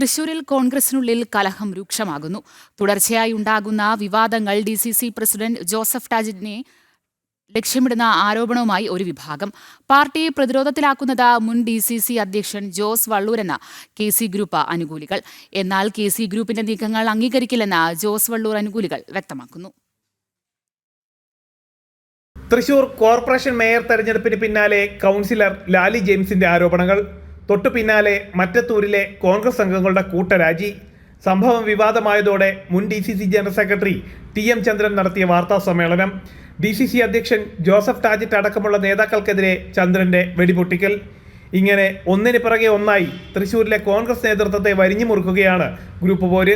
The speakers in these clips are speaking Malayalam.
തൃശൂരിൽ കോൺഗ്രസിനുള്ളിൽ കലഹം രൂക്ഷമാകുന്നു. തുടർച്ചയായി ഉണ്ടാകുന്ന വിവാദങ്ങൾ DCC പ്രസിഡന്റ് ജോസഫ് ടാജറ്റിനെ ലക്ഷ്യമിടുന്ന ആരോപണവുമായി ഒരു വിഭാഗം. പാർട്ടിയെ പ്രതിരോധത്തിലാക്കുന്നത് മുൻ DCC അധ്യക്ഷൻ ജോസ് വള്ളൂരെന്ന KC ഗ്രൂപ്പ് അനുകൂലികൾ. എന്നാൽ KC ഗ്രൂപ്പിന്റെ നീക്കങ്ങൾ അംഗീകരിക്കില്ലെന്ന് ജോസ് വള്ളൂർ അനുകൂലികൾ വ്യക്തമാക്കുന്നു. തൃശൂർ കോർപ്പറേഷൻ മേയർ തെരഞ്ഞെടുപ്പിന് പിന്നാലെ കൗൺസിലർ ലാലി ജെയിംസിന്റെ ആരോപണങ്ങൾ. തൊട്ടു പിന്നാലെ മറ്റത്തൂരിലെ കോൺഗ്രസ് അംഗങ്ങളുടെ കൂട്ടരാജി. സംഭവം വിവാദമായതോടെ മുൻ DCC ജനറൽ സെക്രട്ടറി TM ചന്ദ്രൻ നടത്തിയ വാർത്താ സമ്മേളനം. DCC അധ്യക്ഷൻ ജോസഫ് ടാജറ്റ് അടക്കമുള്ള നേതാക്കൾക്കെതിരെ ചന്ദ്രന്റെ വെടിപൊട്ടിക്കൽ. ഇങ്ങനെ ഒന്നിന് പിറകെ ഒന്നായി തൃശൂരിലെ കോൺഗ്രസ് നേതൃത്വത്തെ വരിഞ്ഞു മുറുക്കുകയാണ് ഗ്രൂപ്പ് പോര്.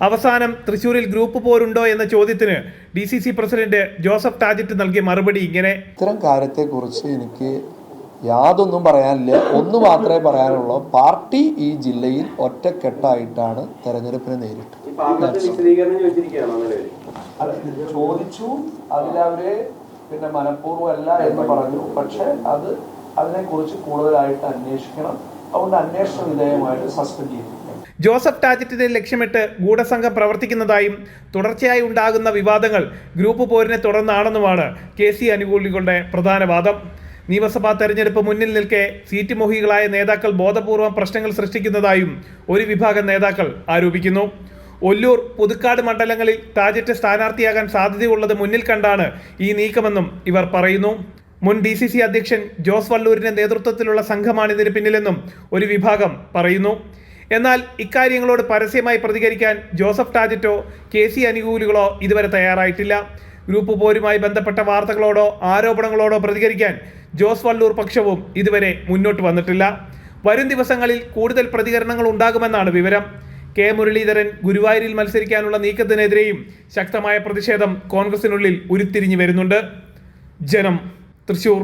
അവസാനം തൃശൂരിൽ ഗ്രൂപ്പ് പോരുണ്ടോ എന്ന ചോദ്യത്തിന് DCC പ്രസിഡന്റ് ജോസഫ് ടാജറ്റ് നൽകിയ മറുപടി ഇങ്ങനെ: ഇത്തരം കാര്യത്തെക്കുറിച്ച് എനിക്ക് യാതൊന്നും പറയാനില്ല. ഒന്ന് മാത്രമേ പറയാനുള്ളൂ, പാർട്ടി ഈ ജില്ലയിൽ ഒറ്റക്കെട്ടായിട്ടാണ് തെരഞ്ഞെടുപ്പിനെ നേരിട്ടത്. ചോദിച്ചു, അതിലവര് മനഃപൂർവ്വമല്ല എന്ന് പറഞ്ഞു. പക്ഷെ അതിനെക്കുറിച്ച് കൂടുതലായിട്ട് അന്വേഷിക്കണം. അതുകൊണ്ട് അന്വേഷണ വിധേയമായിട്ട് സസ്പെൻഡ് ചെയ്തു. ജോസഫ് ടാജറ്റിനെ ലക്ഷ്യമിട്ട് ഗൂഢസംഘം പ്രവർത്തിക്കുന്നതായും തുടർച്ചയായി ഉണ്ടാകുന്ന വിവാദങ്ങൾ ഗ്രൂപ്പ് പോരിനെ തുടർന്നാണെന്നുമാണ് KC അനുകൂലികളുടെ പ്രധാന വാദം. നിയമസഭാ തെരഞ്ഞെടുപ്പ് മുന്നിൽ നിൽക്കെ സീറ്റ് മോഹികളായ നേതാക്കൾ ബോധപൂർവം പ്രശ്നങ്ങൾ സൃഷ്ടിക്കുന്നതായും ഒരു വിഭാഗം നേതാക്കൾ ആരോപിക്കുന്നു. ഒല്ലൂർ, പുതുക്കാട് മണ്ഡലങ്ങളിൽ ടാജറ്റ് സ്ഥാനാർത്ഥിയാകാൻ സാധ്യതയുള്ളത് മുന്നിൽ കണ്ടാണ് ഈ നീക്കമെന്നും ഇവർ പറയുന്നു. മുൻ DCC അധ്യക്ഷൻ ജോസ് വള്ളൂരിന്റെ നേതൃത്വത്തിലുള്ള സംഘമാണ് ഇതിന് പിന്നിലെന്നും ഒരു വിഭാഗം പറയുന്നു. എന്നാൽ ഇക്കാര്യങ്ങളോട് പരസ്യമായി പ്രതികരിക്കാൻ ജോസഫ് ടാജറ്റോ KC അനുകൂലികളോ ഇതുവരെ തയ്യാറായിട്ടില്ല. ഗ്രൂപ്പ് പോരുമായി ബന്ധപ്പെട്ട വാർത്തകളോടോ ആരോപണങ്ങളോടോ പ്രതികരിക്കാൻ ജോസ് വള്ളൂർ പക്ഷവും ഇതുവരെ മുന്നോട്ട് വന്നിട്ടില്ല. വരും ദിവസങ്ങളിൽ കൂടുതൽ പ്രതികരണങ്ങൾ ഉണ്ടാകുമെന്നാണ് വിവരം. K മുരളീധരൻ ഗുരുവായൂരിൽ മത്സരിക്കാനുള്ള നീക്കത്തിനെതിരെയും ശക്തമായ പ്രതിഷേധം കോൺഗ്രസിനുള്ളിൽ ഉരുത്തിരിഞ്ഞു വരുന്നുണ്ട്. ജനം, തൃശൂർ.